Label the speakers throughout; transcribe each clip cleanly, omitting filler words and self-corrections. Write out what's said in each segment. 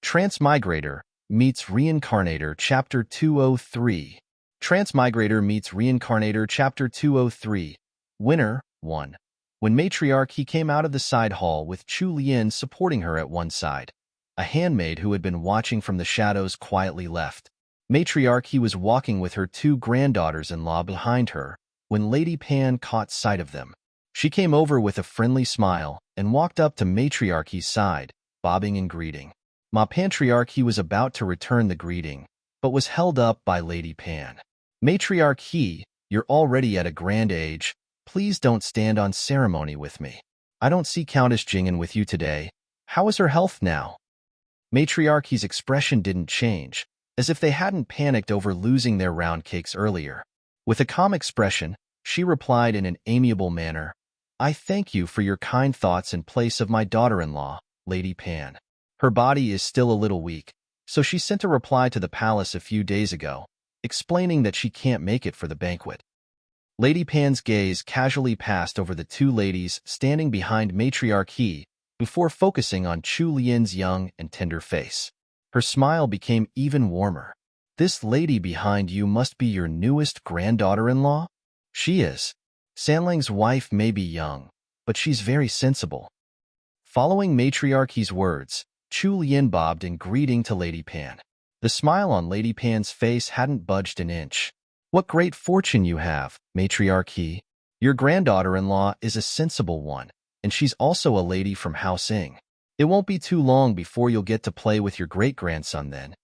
Speaker 1: Transmigrator Meets Reincarnator Chapter 203. Transmigrator Meets Reincarnator Chapter 203. Winner 1. When matriarch he came out of the side hall with Chu Lian supporting her at one side. A handmaid who had been watching from the shadows quietly left. Matriarch he was walking with her two granddaughters-in-law behind her when Lady Pan caught sight of them. She came over with a friendly smile and walked up to matriarchy's side, bobbing and greeting. Ma Patriarch he was about to return the greeting, but was held up by Lady Pan. Matriarch he, you're already at a grand age, please don't stand on ceremony with me. I don't see Countess Jing'an with you today. How is her health now? Matriarchy's expression didn't change, as if they hadn't panicked over losing their round cakes earlier. With a calm expression, she replied in an amiable manner, I thank you for your kind thoughts in place of my daughter-in-law, Lady Pan. Her body is still a little weak, so she sent a reply to the palace a few days ago, explaining that she can't make it for the banquet. Lady Pan's gaze casually passed over the two ladies standing behind matriarch he, before focusing on Chu Lian's young and tender face. Her smile became even warmer. This lady behind you must be your newest granddaughter-in-law? She is. Sanlang's wife may be young, but she's very sensible. Following matriarchy's words, Chu Lian bobbed in greeting to Lady Pan. The smile on Lady Pan's face hadn't budged an inch. What great fortune you have, matriarch he. Your granddaughter-in-law is a sensible one, and she's also a lady from House Ing. It won't be too long before you'll get to play with your great-grandson then.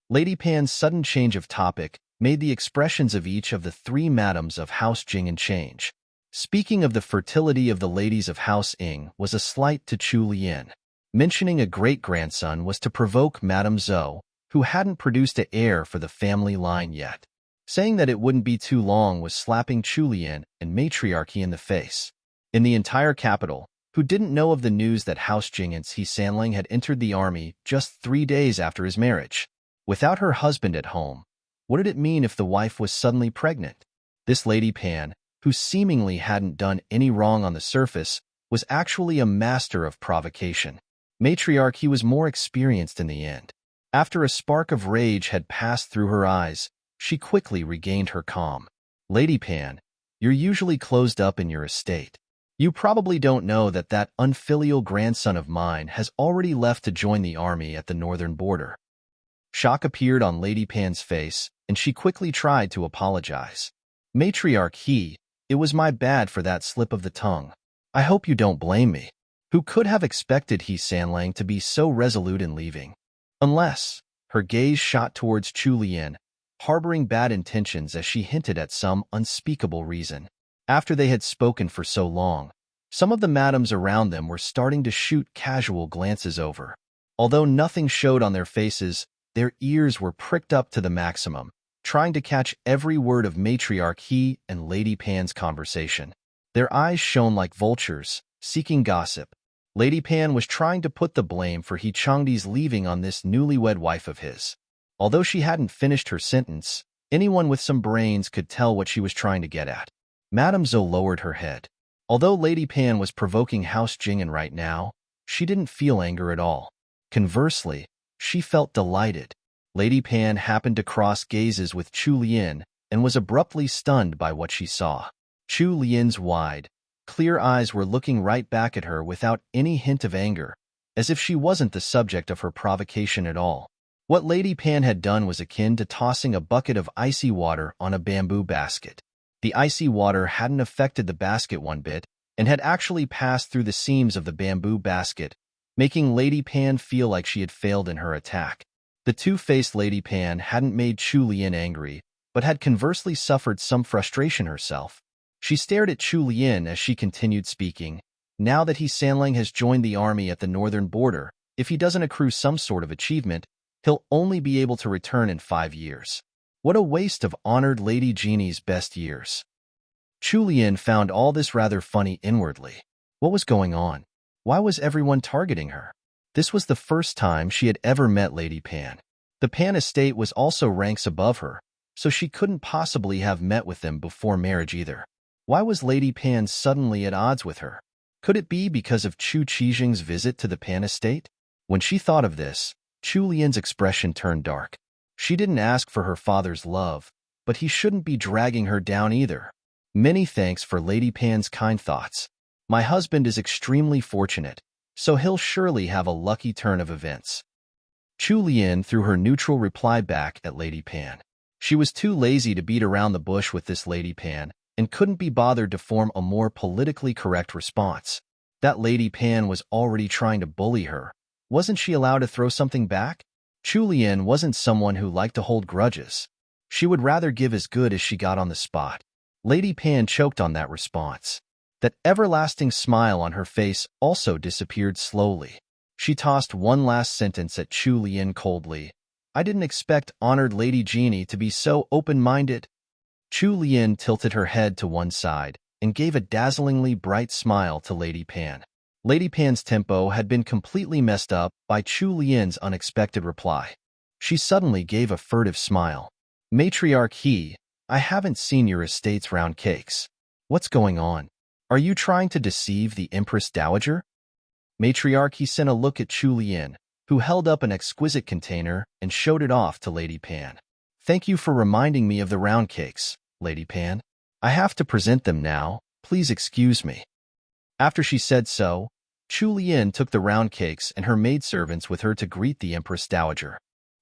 Speaker 1: Lady Pan's sudden change of topic made the expressions of each of the three madams of House Jing'an change. Speaking of the fertility of the ladies of House Ing was a slight to Chu Lian. Mentioning a great-grandson was to provoke Madame Zhou, who hadn't produced an heir for the family line yet. Saying that it wouldn't be too long was slapping Chu Lian and matriarchy in the face. In the entire capital, who didn't know of the news that House Jing'an's He Sanlang had entered the army just 3 days after his marriage. Without her husband at home, what did it mean if the wife was suddenly pregnant? This Lady Pan, who seemingly hadn't done any wrong on the surface, was actually a master of provocation. Matriarch he was more experienced in the end. After a spark of rage had passed through her eyes, she quickly regained her calm. Lady Pan, you're usually closed up in your estate. You probably don't know that that unfilial grandson of mine has already left to join the army at the northern border. Shock appeared on Lady Pan's face, and she quickly tried to apologize. Matriarch he, it was my bad for that slip of the tongue. I hope you don't blame me. Who could have expected He Sanlang to be so resolute in leaving? Unless, her gaze shot towards Chu Lian, harboring bad intentions as she hinted at some unspeakable reason. After they had spoken for so long, some of the madams around them were starting to shoot casual glances over. Although nothing showed on their faces, their ears were pricked up to the maximum, trying to catch every word of matriarch he and Lady Pan's conversation. Their eyes shone like vultures, seeking gossip. Lady Pan was trying to put the blame for He Changdi's leaving on this newlywed wife of his. Although she hadn't finished her sentence, anyone with some brains could tell what she was trying to get at. Madame Zhou lowered her head. Although Lady Pan was provoking House Jing'an right now, she didn't feel anger at all. Conversely, she felt delighted. Lady Pan happened to cross gazes with Chu Lian and was abruptly stunned by what she saw. Chu Lian's wide, clear eyes were looking right back at her without any hint of anger, as if she wasn't the subject of her provocation at all. What Lady Pan had done was akin to tossing a bucket of icy water on a bamboo basket. The icy water hadn't affected the basket one bit and had actually passed through the seams of the bamboo basket, making Lady Pan feel like she had failed in her attack. The two-faced Lady Pan hadn't made Chu Lian angry, but had conversely suffered some frustration herself. She stared at Chu Lian as she continued speaking. Now that He Sanlang has joined the army at the northern border, if he doesn't accrue some sort of achievement, he'll only be able to return in 5 years. What a waste of honored Lady Jeannie's best years. Chu Lian found all this rather funny inwardly. What was going on? Why was everyone targeting her? This was the first time she had ever met Lady Pan. The Pan estate was also ranks above her, so she couldn't possibly have met with them before marriage either. Why was Lady Pan suddenly at odds with her? Could it be because of Chu Qijing's visit to the Pan estate? When she thought of this, Chu Lian's expression turned dark. She didn't ask for her father's love, but he shouldn't be dragging her down either. Many thanks for Lady Pan's kind thoughts. My husband is extremely fortunate, so he'll surely have a lucky turn of events. Chu Lian threw her neutral reply back at Lady Pan. She was too lazy to beat around the bush with this Lady Pan and couldn't be bothered to form a more politically correct response. That Lady Pan was already trying to bully her. Wasn't she allowed to throw something back? Chu Lian wasn't someone who liked to hold grudges. She would rather give as good as she got on the spot. Lady Pan choked on that response. That everlasting smile on her face also disappeared slowly. She tossed one last sentence at Chu Lian coldly. I didn't expect honored Lady Genie to be so open-minded. Chu Lian tilted her head to one side and gave a dazzlingly bright smile to Lady Pan. Lady Pan's tempo had been completely messed up by Chu Lian's unexpected reply. She suddenly gave a furtive smile. Matriarch He, I haven't seen your estate's round cakes. What's going on? Are you trying to deceive the Empress Dowager? Matriarch He sent a look at Chu Lian, who held up an exquisite container and showed it off to Lady Pan. Thank you for reminding me of the round cakes, Lady Pan. I have to present them now, please excuse me. After she said so, Chu Lian took the round cakes and her maidservants with her to greet the Empress Dowager.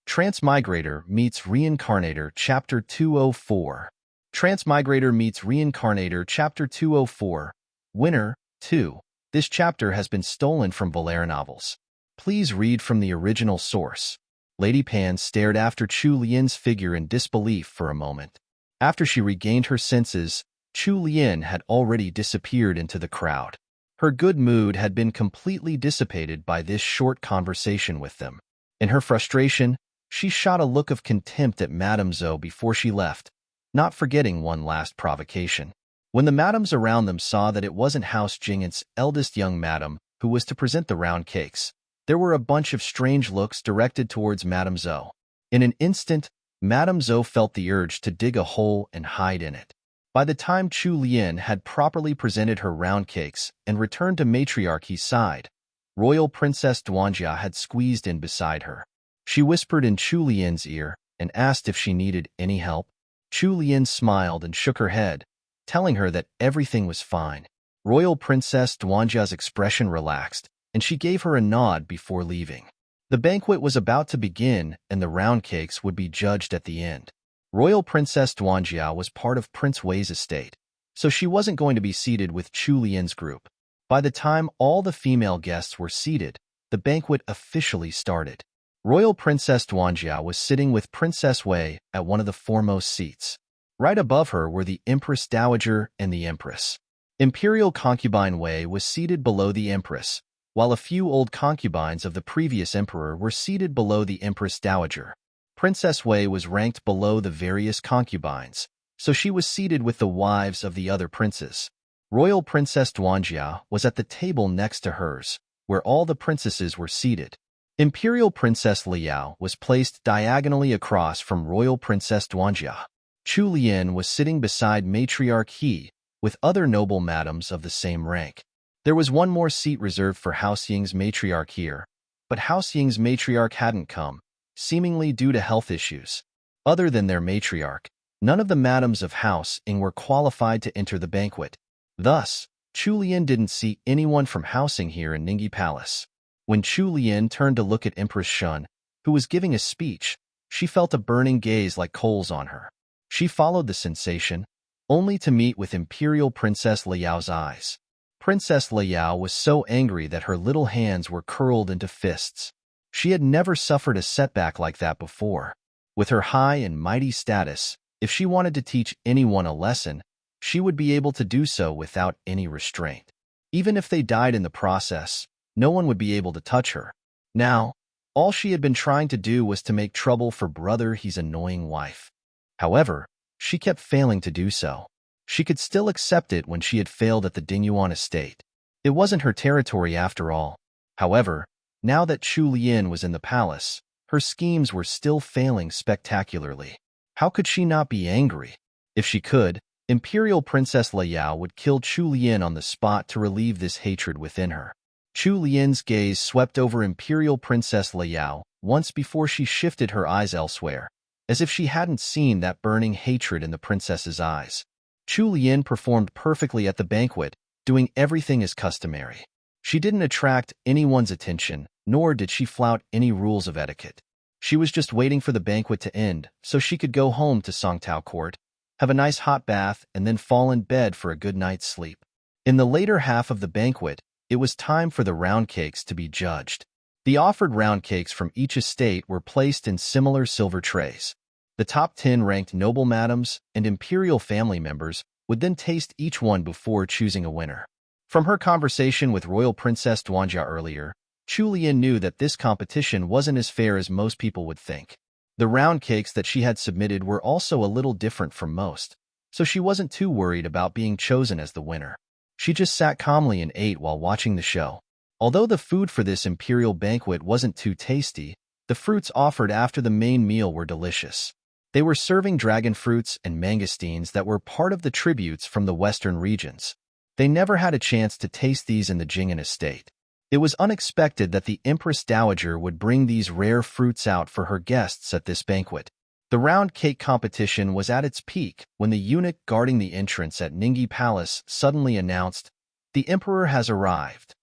Speaker 1: Transmigrator Meets Reincarnator Chapter 204. Transmigrator Meets Reincarnator Chapter 204. Winner, 2. This chapter has been stolen from Valera novels. Please read from the original source. Lady Pan stared after Chu Lian's figure in disbelief for a moment. After she regained her senses, Chu Lian had already disappeared into the crowd. Her good mood had been completely dissipated by this short conversation with them. In her frustration, she shot a look of contempt at Madame Zhou before she left, not forgetting one last provocation. When the madams around them saw that it wasn't House Jingant's eldest young madam who was to present the round cakes, there were a bunch of strange looks directed towards Madame Zhou. In an instant, Madame Zhou felt the urge to dig a hole and hide in it. By the time Chu Lian had properly presented her round cakes and returned to Matriarchy's side, Royal Princess Duanjia had squeezed in beside her. She whispered in Chu Lian's ear and asked if she needed any help. Chu Lian smiled and shook her head, telling her that everything was fine. Royal Princess Duanjia's expression relaxed, and she gave her a nod before leaving. The banquet was about to begin, and the round cakes would be judged at the end. Royal Princess Duanjia was part of Prince Wei's estate, so she wasn't going to be seated with Chu Lian's group. By the time all the female guests were seated, the banquet officially started. Royal Princess Duanjia was sitting with Princess Wei at one of the foremost seats. Right above her were the Empress Dowager and the Empress. Imperial concubine Wei was seated below the Empress, while a few old concubines of the previous emperor were seated below the Empress Dowager. Princess Wei was ranked below the various concubines, so she was seated with the wives of the other princes. Royal Princess Duanjia was at the table next to hers, where all the princesses were seated. Imperial Princess Liao was placed diagonally across from Royal Princess Duanjia. Chu Lian was sitting beside Matriarch He, with other noble madams of the same rank. There was one more seat reserved for House Ying's matriarch here, but House Ying's matriarch hadn't come, seemingly due to health issues. Other than their matriarch, none of the madams of House Ying were qualified to enter the banquet. Thus, Chu Lian didn't see anyone from House Ying here in Ningyi Palace. When Chu Lian turned to look at Empress Shun, who was giving a speech, she felt a burning gaze like coals on her. She followed the sensation, only to meet with Imperial Princess Liao's eyes. Princess Liao was so angry that her little hands were curled into fists. She had never suffered a setback like that before. With her high and mighty status, if she wanted to teach anyone a lesson, she would be able to do so without any restraint. Even if they died in the process, no one would be able to touch her. Now, all she had been trying to do was to make trouble for Brother He's annoying wife. However, she kept failing to do so. She could still accept it when she had failed at the Dingyuan estate. It wasn't her territory after all. However, now that Chu Lian was in the palace, her schemes were still failing spectacularly. How could she not be angry? If she could, Imperial Princess Liao would kill Chu Lian on the spot to relieve this hatred within her. Chu Lian's gaze swept over Imperial Princess Liao, once before she shifted her eyes elsewhere, as if she hadn't seen that burning hatred in the princess's eyes. Chu Lian performed perfectly at the banquet, doing everything as customary. She didn't attract anyone's attention, nor did she flout any rules of etiquette. She was just waiting for the banquet to end so she could go home to Songtao Court, have a nice hot bath, and then fall in bed for a good night's sleep. In the later half of the banquet, it was time for the round cakes to be judged. The offered round cakes from each estate were placed in similar silver trays. The top 10 ranked noble madams and imperial family members would then taste each one before choosing a winner. From her conversation with Royal Princess Duanjia earlier, Chu Lian knew that this competition wasn't as fair as most people would think. The round cakes that she had submitted were also a little different from most, so she wasn't too worried about being chosen as the winner. She just sat calmly and ate while watching the show. Although the food for this imperial banquet wasn't too tasty, the fruits offered after the main meal were delicious. They were serving dragon fruits and mangosteens that were part of the tributes from the western regions. They never had a chance to taste these in the Jing'an estate. It was unexpected that the Empress Dowager would bring these rare fruits out for her guests at this banquet. The round cake competition was at its peak when the eunuch guarding the entrance at Ningyi Palace suddenly announced, "The Emperor has arrived."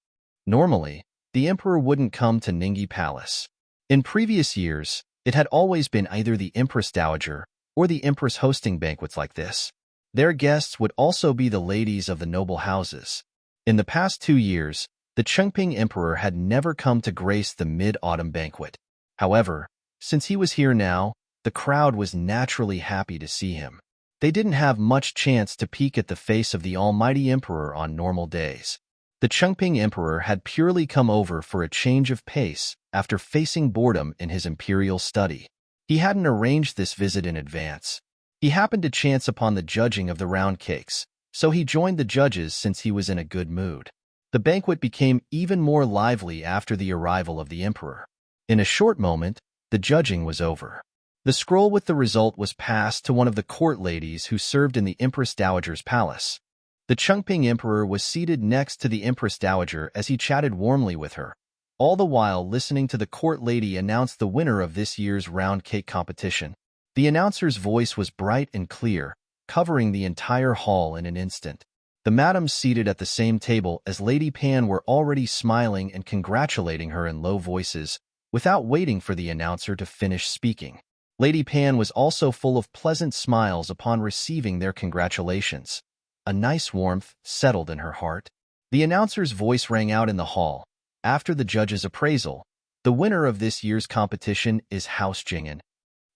Speaker 1: Normally, the Emperor wouldn't come to Ningyi Palace. In previous years, it had always been either the Empress Dowager or the Empress hosting banquets like this. Their guests would also be the ladies of the noble houses. In the past 2 years, the Chengping Emperor had never come to grace the mid-autumn banquet. However, since he was here now, the crowd was naturally happy to see him. They didn't have much chance to peek at the face of the almighty emperor on normal days. The Chengping Emperor had purely come over for a change of pace after facing boredom in his imperial study. He hadn't arranged this visit in advance. He happened to chance upon the judging of the round cakes, so he joined the judges since he was in a good mood. The banquet became even more lively after the arrival of the emperor. In a short moment, the judging was over. The scroll with the result was passed to one of the court ladies who served in the Empress Dowager's palace. The Chengping Emperor was seated next to the Empress Dowager as he chatted warmly with her, all the while listening to the court lady announce the winner of this year's round cake competition. The announcer's voice was bright and clear, covering the entire hall in an instant. The madams seated at the same table as Lady Pan were already smiling and congratulating her in low voices, without waiting for the announcer to finish speaking. Lady Pan was also full of pleasant smiles upon receiving their congratulations. A nice warmth settled in her heart. The announcer's voice rang out in the hall. After the judge's appraisal, the winner of this year's competition is House Jing'an.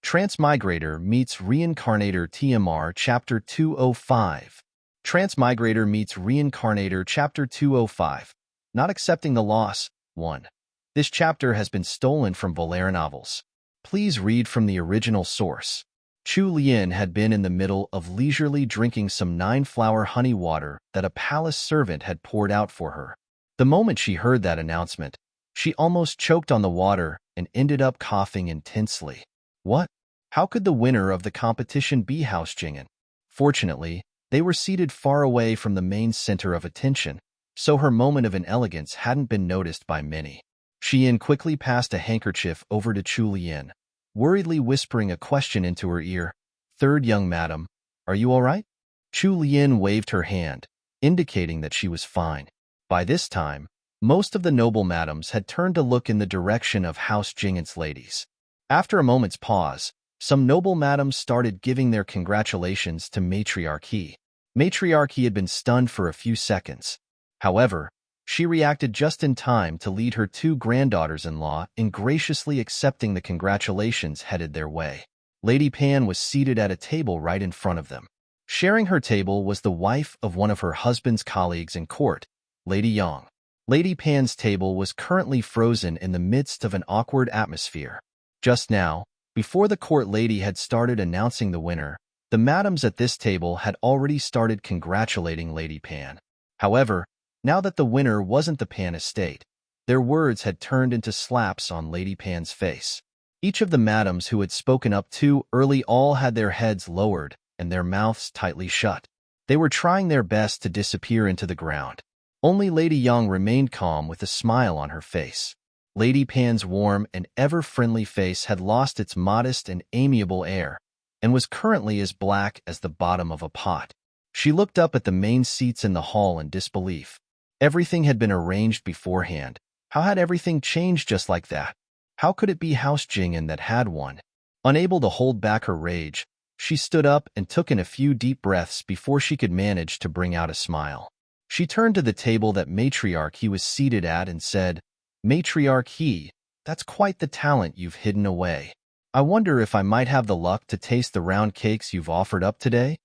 Speaker 1: Transmigrator Meets Reincarnator TMR Chapter 205. Transmigrator Meets Reincarnator Chapter 205. Not Accepting the Loss, 1. This chapter has been stolen from Volare novels. Please read from the original source. Chu Lian had been in the middle of leisurely drinking some 9-flower honey water that a palace servant had poured out for her. The moment she heard that announcement, she almost choked on the water and ended up coughing intensely. What? How could the winner of the competition be House Jing'an? Fortunately, they were seated far away from the main center of attention, so her moment of inelegance hadn't been noticed by many. Xian quickly passed a handkerchief over to Chu Lian, worriedly whispering a question into her ear. "Third young madam, are you all right?" Chu Lian waved her hand, indicating that she was fine. By this time, most of the noble madams had turned to look in the direction of House Jing'an's ladies. After a moment's pause, some noble madams started giving their congratulations to Matriarchy. Matriarchy had been stunned for a few seconds. However, she reacted just in time to lead her 2 granddaughters-in-law in graciously accepting the congratulations headed their way. Lady Pan was seated at a table right in front of them. Sharing her table was the wife of one of her husband's colleagues in court, Lady Yang. Lady Pan's table was currently frozen in the midst of an awkward atmosphere. Just now, before the court lady had started announcing the winner, the madams at this table had already started congratulating Lady Pan. However, now that the winner wasn't the Pan estate, their words had turned into slaps on Lady Pan's face. Each of the madams who had spoken up too early all had their heads lowered and their mouths tightly shut. They were trying their best to disappear into the ground. Only Lady Yang remained calm with a smile on her face. Lady Pan's warm and ever-friendly face had lost its modest and amiable air, and was currently as black as the bottom of a pot. She looked up at the main seats in the hall in disbelief. Everything had been arranged beforehand. How had everything changed just like that? How could it be House Jing'an that had one? Unable to hold back her rage, she stood up and took in a few deep breaths before she could manage to bring out a smile. She turned to the table that Matriarch He was seated at and said, "Matriarch He, that's quite the talent you've hidden away. I wonder if I might have the luck to taste the round cakes you've offered up today?"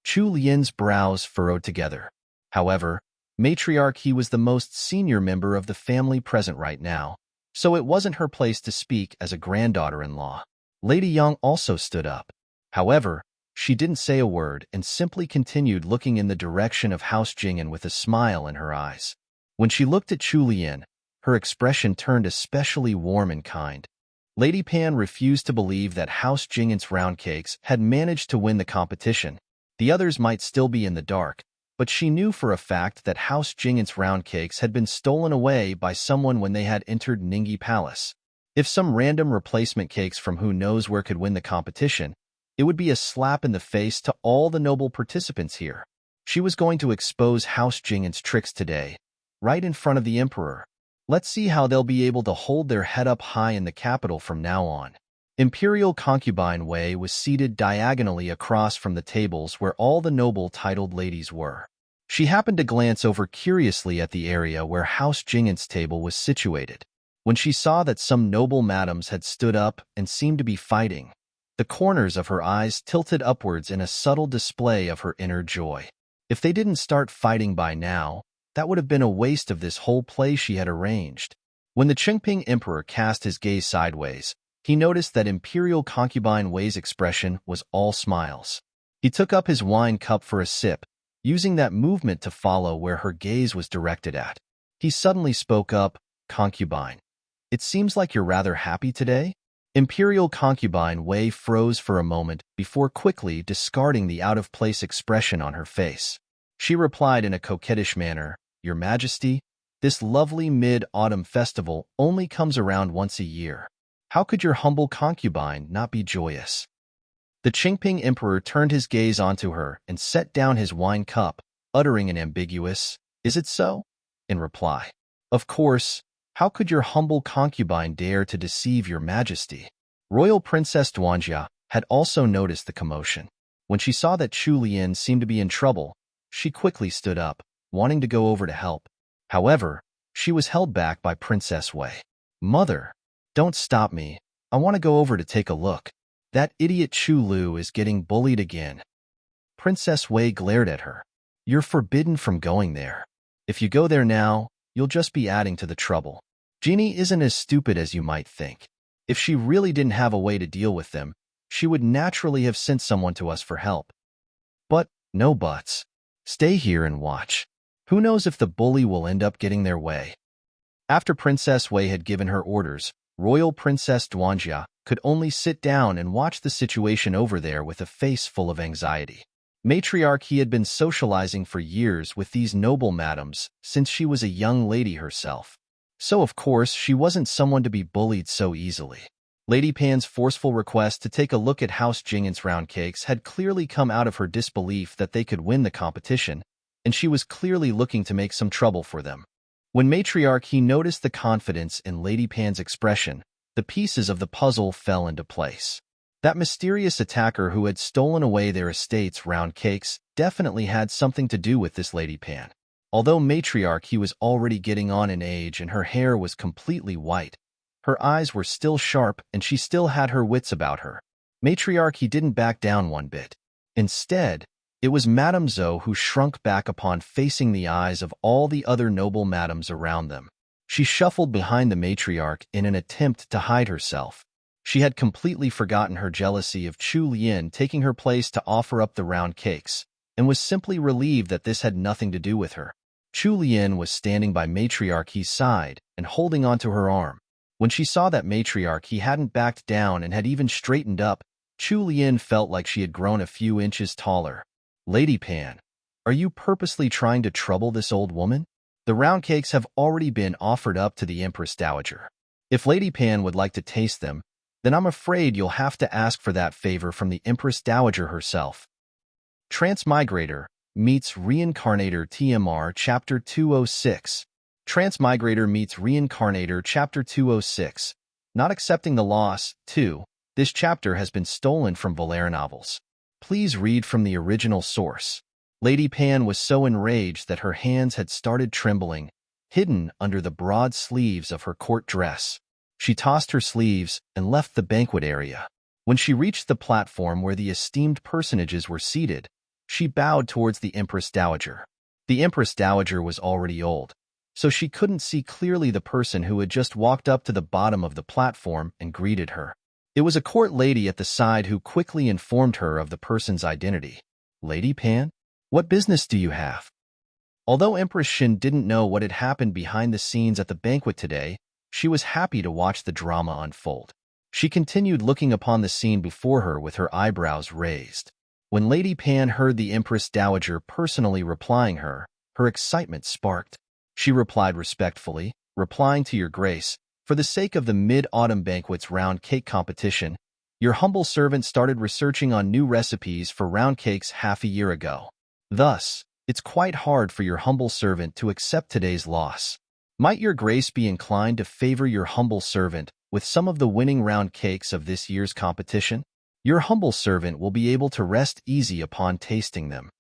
Speaker 1: Chu Lian's brows furrowed together. However, Matriarch He was the most senior member of the family present right now, so it wasn't her place to speak as a granddaughter-in-law. Lady Yang also stood up. However, she didn't say a word and simply continued looking in the direction of House Jing'an with a smile in her eyes. When she looked at Chu Lian, her expression turned especially warm and kind. Lady Pan refused to believe that House Jing'an's round cakes had managed to win the competition. The others might still be in the dark, but she knew for a fact that House Jing'an's round cakes had been stolen away by someone when they had entered Ningyi Palace. If some random replacement cakes from who knows where could win the competition, it would be a slap in the face to all the noble participants here. She was going to expose House Jing'an's tricks today, right in front of the Emperor. Let's see how they'll be able to hold their head up high in the capital from now on. Imperial Concubine Wei was seated diagonally across from the tables where all the noble-titled ladies were. She happened to glance over curiously at the area where House Jing'an's table was situated. When she saw that some noble madams had stood up and seemed to be fighting, the corners of her eyes tilted upwards in a subtle display of her inner joy. If they didn't start fighting by now, that would have been a waste of this whole play she had arranged. When the Qingping Emperor cast his gaze sideways, he noticed that Imperial Concubine Wei's expression was all smiles. He took up his wine cup for a sip, using that movement to follow where her gaze was directed at. He suddenly spoke up, "Concubine, it seems like you're rather happy today?" Imperial Concubine Wei froze for a moment before quickly discarding the out-of-place expression on her face. She replied in a coquettish manner, "Your Majesty, this lovely mid-autumn festival only comes around once a year. How could your humble concubine not be joyous?" The Qingping Emperor turned his gaze onto her and set down his wine cup, uttering an ambiguous, "Is it so?" in reply. "Of course, how could your humble concubine dare to deceive your Majesty?" Royal Princess Duanjia had also noticed the commotion. When she saw that Chu Lian seemed to be in trouble, she quickly stood up, wanting to go over to help. However, she was held back by Princess Wei. "Mother, don't stop me. I want to go over to take a look. That idiot Chu Lu is getting bullied again." Princess Wei glared at her. "You're forbidden from going there. If you go there now, you'll just be adding to the trouble. Jeannie isn't as stupid as you might think. If she really didn't have a way to deal with them, she would naturally have sent someone to us for help. But, no buts. Stay here and watch. Who knows if the bully will end up getting their way." After Princess Wei had given her orders, Royal Princess Duanjia could only sit down and watch the situation over there with a face full of anxiety. Matriarch He had been socializing for years with these noble madams since she was a young lady herself. So of course she wasn't someone to be bullied so easily. Lady Pan's forceful request to take a look at House Jing'an's round cakes had clearly come out of her disbelief that they could win the competition, and she was clearly looking to make some trouble for them. When Matriarch He noticed the confidence in Lady Pan's expression, the pieces of the puzzle fell into place. That mysterious attacker who had stolen away their estate's round cakes definitely had something to do with this Lady Pan. Although Matriarch He was already getting on in age and her hair was completely white, her eyes were still sharp and she still had her wits about her. Matriarch He didn't back down one bit. Instead, it was Madame Zhou who shrunk back upon facing the eyes of all the other noble madams around them. She shuffled behind the matriarch in an attempt to hide herself. She had completely forgotten her jealousy of Chu Lian taking her place to offer up the round cakes, and was simply relieved that this had nothing to do with her. Chu Lian was standing by Matriarch He's side and holding onto her arm. When she saw that Matriarch He hadn't backed down and had even straightened up, Chu Lian felt like she had grown a few inches taller. "Lady Pan, are you purposely trying to trouble this old woman? The round cakes have already been offered up to the Empress Dowager. If Lady Pan would like to taste them, then I'm afraid you'll have to ask for that favor from the Empress Dowager herself. Transmigrator Meets Reincarnator TMR Chapter 206. Transmigrator Meets Reincarnator Chapter 206. Not accepting the loss, 2. This chapter has been stolen from Valera novels. Please read from the original source. Lady Pan was so enraged that her hands had started trembling, hidden under the broad sleeves of her court dress. She tossed her sleeves and left the banquet area. When she reached the platform where the esteemed personages were seated, she bowed towards the Empress Dowager. The Empress Dowager was already old, so she couldn't see clearly the person who had just walked up to the bottom of the platform and greeted her. It was a court lady at the side who quickly informed her of the person's identity. Lady Pan? What business do you have? Although Empress Shin didn't know what had happened behind the scenes at the banquet today, she was happy to watch the drama unfold. She continued looking upon the scene before her with her eyebrows raised. When Lady Pan heard the Empress Dowager personally replying her excitement sparked. She replied respectfully, "Replying to your grace, for the sake of the Mid-Autumn Banquet's round cake competition, your humble servant started researching on new recipes for round cakes half a year ago. Thus, it's quite hard for your humble servant to accept today's loss. Might your grace be inclined to favor your humble servant with some of the winning round cakes of this year's competition? Your humble servant will be able to rest easy upon tasting them."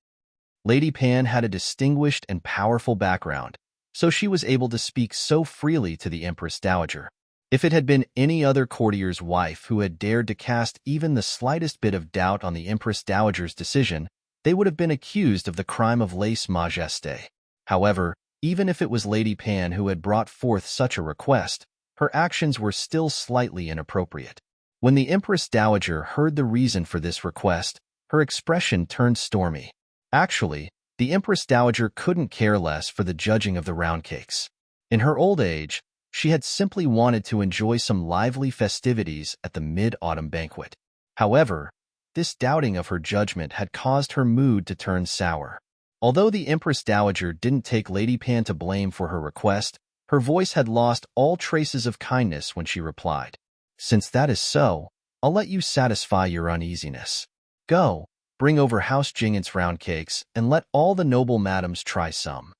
Speaker 1: Lady Pan had a distinguished and powerful background, so she was able to speak so freely to the Empress Dowager. If it had been any other courtier's wife who had dared to cast even the slightest bit of doubt on the Empress Dowager's decision, they would have been accused of the crime of lèse-majesté. However, even if it was Lady Pan who had brought forth such a request, her actions were still slightly inappropriate. When the Empress Dowager heard the reason for this request, her expression turned stormy. Actually, the Empress Dowager couldn't care less for the judging of the round cakes. In her old age, she had simply wanted to enjoy some lively festivities at the Mid-Autumn Banquet. However, this doubting of her judgment had caused her mood to turn sour. Although the Empress Dowager didn't take Lady Pan to blame for her request, her voice had lost all traces of kindness when she replied, "Since that is so, I'll let you satisfy your uneasiness. Go, bring over House Jingant's round cakes, and let all the noble madams try some."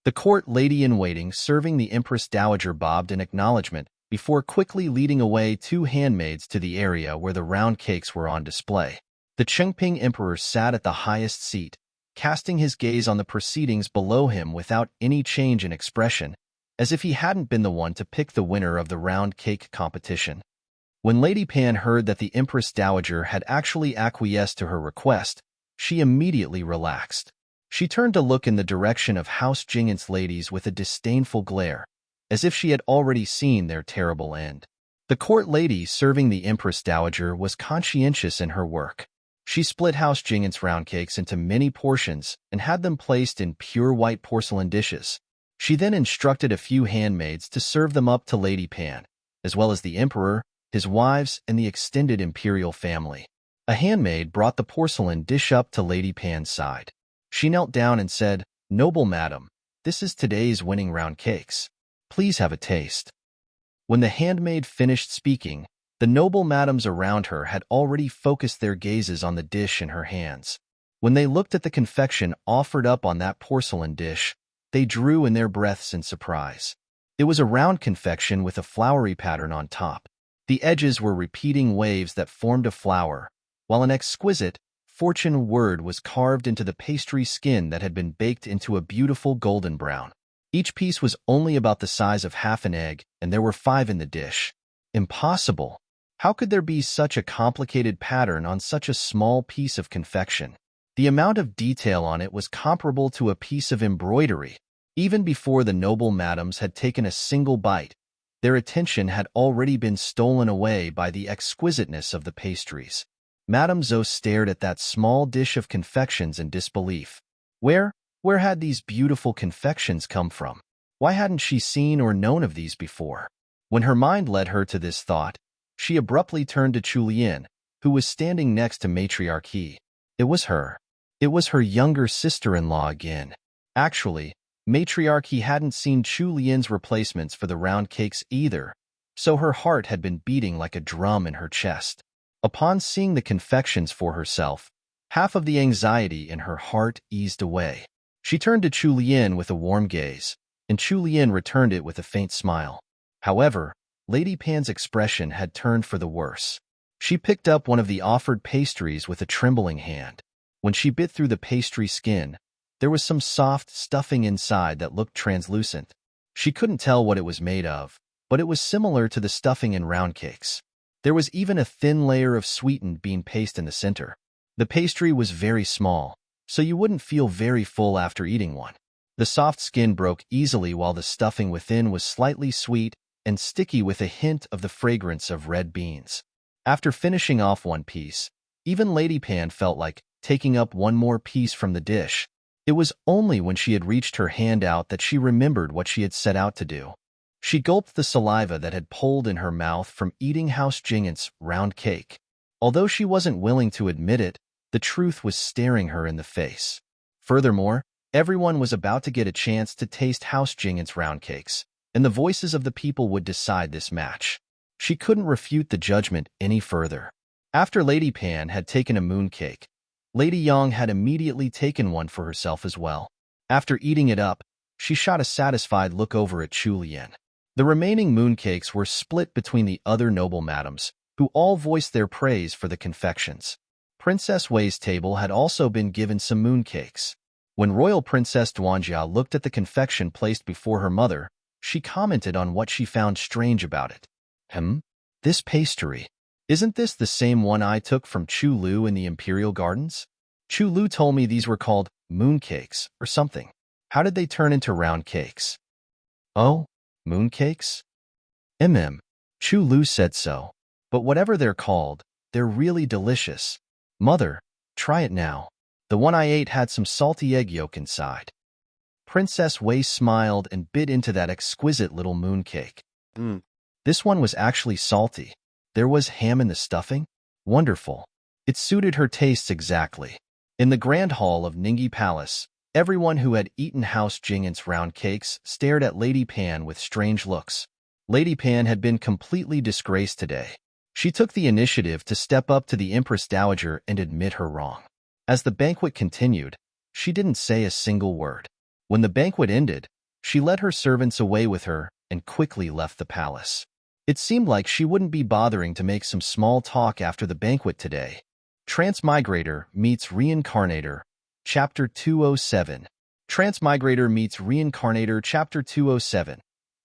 Speaker 1: The court lady-in-waiting serving the Empress Dowager bobbed in acknowledgement before quickly leading away 2 handmaids to the area where the round cakes were on display. The Chengping Emperor sat at the highest seat, casting his gaze on the proceedings below him without any change in expression, as if he hadn't been the one to pick the winner of the round cake competition. When Lady Pan heard that the Empress Dowager had actually acquiesced to her request, she immediately relaxed. She turned to look in the direction of House Jingant's ladies with a disdainful glare, as if she had already seen their terrible end. The court lady serving the Empress Dowager was conscientious in her work. She split House Jingant's round cakes into many portions and had them placed in pure white porcelain dishes. She then instructed a few handmaids to serve them up to Lady Pan, as well as the Emperor, his wives, and the extended imperial family. A handmaid brought the porcelain dish up to Lady Pan's side. She knelt down and said, "Noble madam, this is today's winning round cakes. Please have a taste." When the handmaid finished speaking, the noble madams around her had already focused their gazes on the dish in her hands. When they looked at the confection offered up on that porcelain dish, they drew in their breaths in surprise. It was a round confection with a flowery pattern on top. The edges were repeating waves that formed a flower, while an exquisite, fortune word was carved into the pastry skin that had been baked into a beautiful golden brown. Each piece was only about the size of half an egg, and there were 5 in the dish. Impossible! How could there be such a complicated pattern on such a small piece of confection? The amount of detail on it was comparable to a piece of embroidery. Even before the noble madams had taken a single bite, their attention had already been stolen away by the exquisiteness of the pastries. Madame Zhou stared at that small dish of confections in disbelief. Where had these beautiful confections come from? Why hadn't she seen or known of these before? When her mind led her to this thought, she abruptly turned to Chu Lian, who was standing next to Matriarchy. It was her. It was her younger sister-in-law again. Actually, Matriarchy hadn't seen Chu Lian's replacements for the round cakes either, so her heart had been beating like a drum in her chest. Upon seeing the confections for herself, half of the anxiety in her heart eased away. She turned to Chu Lian with a warm gaze, and Chu Lian returned it with a faint smile. However, Lady Pan's expression had turned for the worse. She picked up one of the offered pastries with a trembling hand. When she bit through the pastry skin, there was some soft stuffing inside that looked translucent. She couldn't tell what it was made of, but it was similar to the stuffing in round cakes. There was even a thin layer of sweetened bean paste in the center. The pastry was very small, so you wouldn't feel very full after eating one. The soft skin broke easily while the stuffing within was slightly sweet and sticky with a hint of the fragrance of red beans. After finishing off one piece, even Lady Pan felt like taking up one more piece from the dish. It was only when she had reached her hand out that she remembered what she had set out to do. She gulped the saliva that had pooled in her mouth from eating House Jingant's round cake. Although she wasn't willing to admit it, the truth was staring her in the face. Furthermore, everyone was about to get a chance to taste House Jingant's round cakes, and the voices of the people would decide this match. She couldn't refute the judgment any further. After Lady Pan had taken a mooncake, Lady Yang had immediately taken one for herself as well. After eating it up, she shot a satisfied look over at Chu Lian. The remaining mooncakes were split between the other noble madams, who all voiced their praise for the confections. Princess Wei's table had also been given some mooncakes. When Royal Princess Duanjia looked at the confection placed before her mother, she commented on what she found strange about it. This pastry. Isn't this the same one I took from Chu Lu in the Imperial Gardens? Chu Lu told me these were called mooncakes or something. How did they turn into round cakes? Oh, mooncakes? Chu Lu said so. But whatever they're called, they're really delicious. Mother, try it now. The one I ate had some salty egg yolk inside. Princess Wei smiled and bit into that exquisite little mooncake. This one was actually salty. There was ham in the stuffing? Wonderful. It suited her tastes exactly. In the grand hall of Ningyi Palace, everyone who had eaten House Jingant's round cakes stared at Lady Pan with strange looks. Lady Pan had been completely disgraced today. She took the initiative to step up to the Empress Dowager and admit her wrong. As the banquet continued, she didn't say a single word. When the banquet ended, she led her servants away with her and quickly left the palace. It seemed like she wouldn't be bothering to make some small talk after the banquet today. Transmigrator Meets Reincarnator, Chapter 207. Transmigrator Meets Reincarnator, Chapter 207.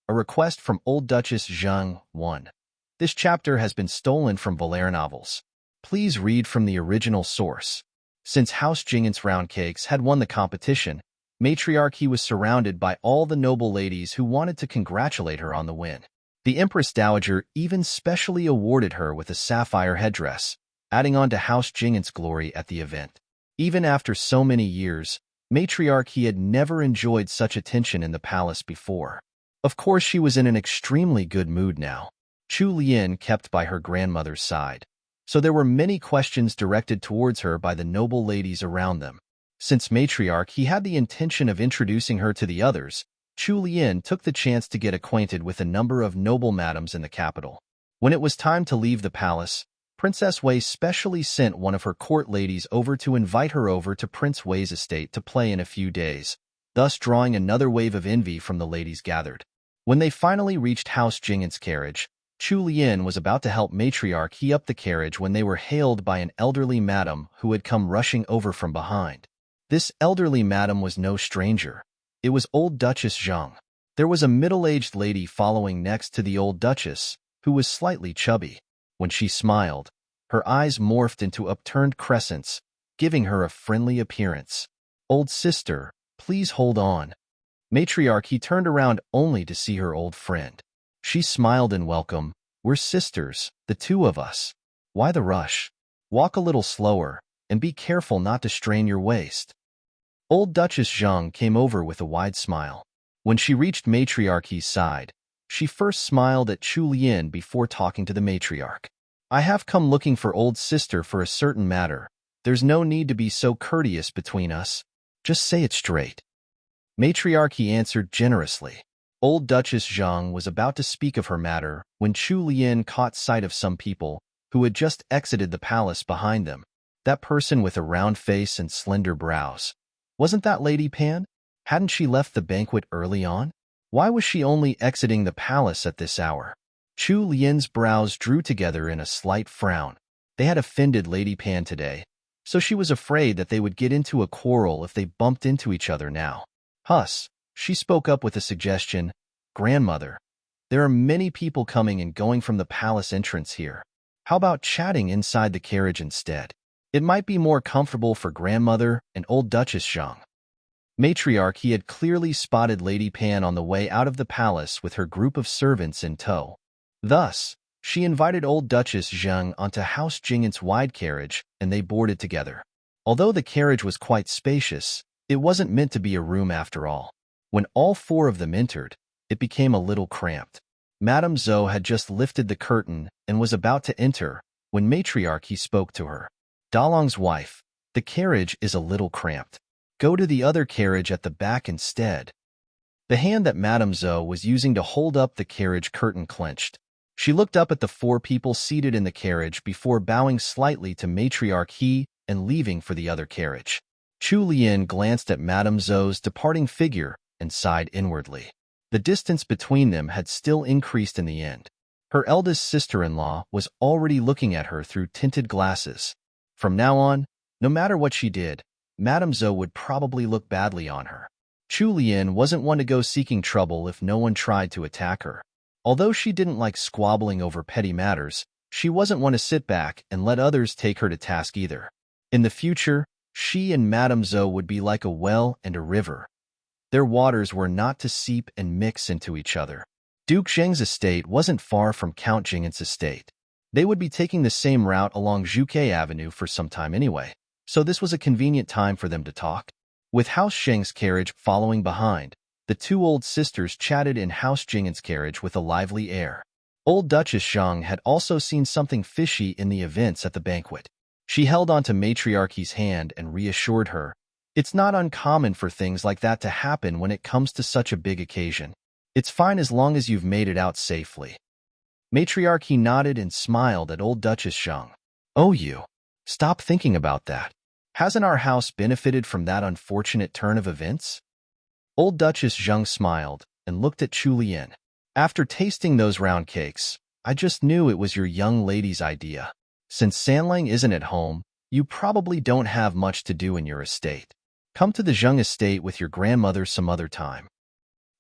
Speaker 1: A request from Old Duchess Zheng 1. This chapter has been stolen from Valera novels. Please read from the original source. Since House Jingant's round cakes had won the competition, Matriarchy was surrounded by all the noble ladies who wanted to congratulate her on the win. The Empress Dowager even specially awarded her with a sapphire headdress, adding on to House Jingant's glory at the event. Even after so many years, Matriarchy had never enjoyed such attention in the palace before. Of course, she was in an extremely good mood now. Chu Lian kept by her grandmother's side, so there were many questions directed towards her by the noble ladies around them. Since Matriarchy had the intention of introducing her to the others, Chu Lian took the chance to get acquainted with a number of noble madams in the capital. When it was time to leave the palace, Princess Wei specially sent one of her court ladies over to invite her over to Prince Wei's estate to play in a few days, thus drawing another wave of envy from the ladies gathered. When they finally reached House Jingant's carriage, Chu Lian was about to help Matriarchy up the carriage when they were hailed by an elderly madam who had come rushing over from behind. This elderly madam was no stranger. It was Old Duchess Zheng. There was a middle-aged lady following next to the Old Duchess, who was slightly chubby. When she smiled, her eyes morphed into upturned crescents, giving her a friendly appearance. "Old sister, please hold on." Matriarchy turned around only to see her old friend. She smiled in welcome. "We're sisters, the two of us. Why the rush? Walk a little slower, and be careful not to strain your waist." Old Duchess Zheng came over with a wide smile. When she reached Matriarchy's side, she first smiled at Chu Lian before talking to the matriarch. "I have come looking for old sister for a certain matter. There's no need to be so courteous between us. Just say it straight." Matriarchy answered generously. Old Duchess Zhang was about to speak of her matter when Chu Lian caught sight of some people who had just exited the palace behind them. That person with a round face and slender brows. Wasn't that Lady Pan? Hadn't she left the banquet early on? Why was she only exiting the palace at this hour? Chu Lian's brows drew together in a slight frown. They had offended Lady Pan today, so she was afraid that they would get into a quarrel if they bumped into each other now. Huss, she spoke up with a suggestion. Grandmother, there are many people coming and going from the palace entrance here. How about chatting inside the carriage instead? It might be more comfortable for Grandmother and Old Duchess Zhang. Matriarch he had clearly spotted Lady Pan on the way out of the palace with her group of servants in tow. Thus, she invited Old Duchess Zhang onto House Jing'an's wide carriage, and they boarded together. Although the carriage was quite spacious, it wasn't meant to be a room after all. When all four of them entered, it became a little cramped. Madame Zhou had just lifted the curtain and was about to enter when Matriarch he spoke to her. Dalong's wife, the carriage is a little cramped. Go to the other carriage at the back instead. The hand that Madame Zhou was using to hold up the carriage curtain clenched. She looked up at the four people seated in the carriage before bowing slightly to Matriarch he and leaving for the other carriage. Chu Lian glanced at Madame Zhou's departing figure and sighed inwardly. The distance between them had still increased in the end. Her eldest sister-in-law was already looking at her through tinted glasses. From now on, no matter what she did, Madame Zhou would probably look badly on her. Chu Lian wasn't one to go seeking trouble if no one tried to attack her. Although she didn't like squabbling over petty matters, she wasn't one to sit back and let others take her to task either. In the future, she and Madame Zhou would be like a well and a river. Their waters were not to seep and mix into each other. Duke Zheng's estate wasn't far from Count Jing'an's estate. They would be taking the same route along Zhuke Avenue for some time anyway, so this was a convenient time for them to talk. With House Zheng's carriage following behind, the two old sisters chatted in House Jing'an's carriage with a lively air. Old Duchess Zhang had also seen something fishy in the events at the banquet. She held onto Matriarchy's hand and reassured her. It's not uncommon for things like that to happen when it comes to such a big occasion. It's fine as long as you've made it out safely. Matriarchy nodded and smiled at Old Duchess Zhang. Oh, you. Stop thinking about that. Hasn't our house benefited from that unfortunate turn of events? Old Duchess Zhang smiled and looked at Chu Lian. After tasting those round cakes, I just knew it was your young lady's idea. Since Sanlang isn't at home, you probably don't have much to do in your estate. Come to the Zhang estate with your grandmother some other time.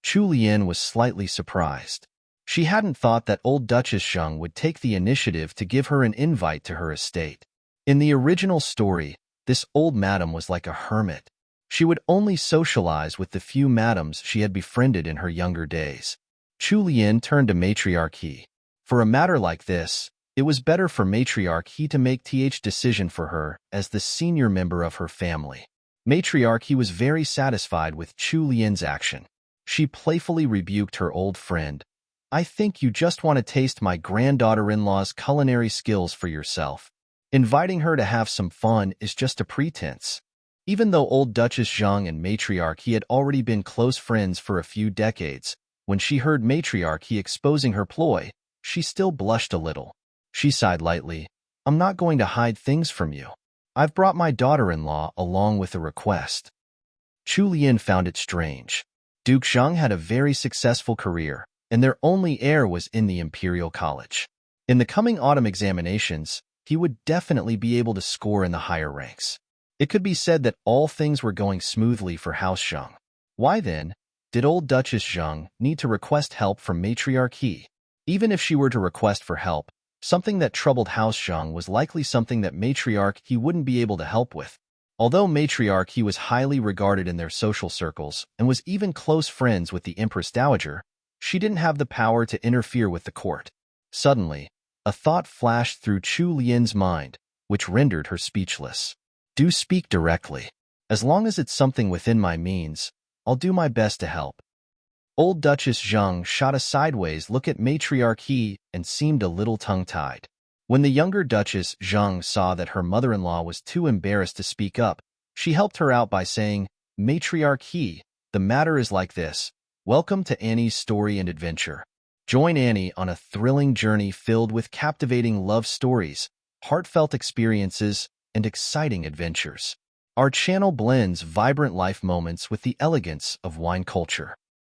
Speaker 1: Chu Lian was slightly surprised. She hadn't thought that Old Duchess Zhang would take the initiative to give her an invite to her estate. In the original story, this old madam was like a hermit. She would only socialize with the few madams she had befriended in her younger days. Chu Lian turned to Matriarch he. For a matter like this, it was better for Matriarch he to make th decision for her as the senior member of her family. Matriarch he was very satisfied with Chu Lian's action. She playfully rebuked her old friend. I think you just want to taste my granddaughter-in-law's culinary skills for yourself. Inviting her to have some fun is just a pretense. Even though Old Duchess Zhang and Matriarch he had already been close friends for a few decades, when she heard Matriarch he exposing her ploy, she still blushed a little. She sighed lightly. I'm not going to hide things from you. I've brought my daughter-in-law along with a request. Chu Lian found it strange. Duke Zhang had a very successful career, and their only heir was in the Imperial College. In the coming autumn examinations, he would definitely be able to score in the higher ranks. It could be said that all things were going smoothly for House Zhang. Why then did Old Duchess Zhang need to request help from Matriarch he? Even if she were to request for help, something that troubled House Zhang was likely something that Matriarch he wouldn't be able to help with. Although Matriarch he was highly regarded in their social circles and was even close friends with the Empress Dowager, she didn't have the power to interfere with the court. Suddenly, a thought flashed through Chu Lian's mind, which rendered her speechless. Do speak directly. As long as it's something within my means, I'll do my best to help. Old Duchess Zhang shot a sideways look at Matriarch he and seemed a little tongue-tied. When the younger Duchess Zhang saw that her mother-in-law was too embarrassed to speak up, she helped her out by saying, Matriarch he, the matter is like this. Welcome to Annie's Story and Adventure. Join Annie on a thrilling journey filled with captivating love stories, heartfelt experiences, and exciting adventures. Our channel blends vibrant life moments with the elegance of wine culture.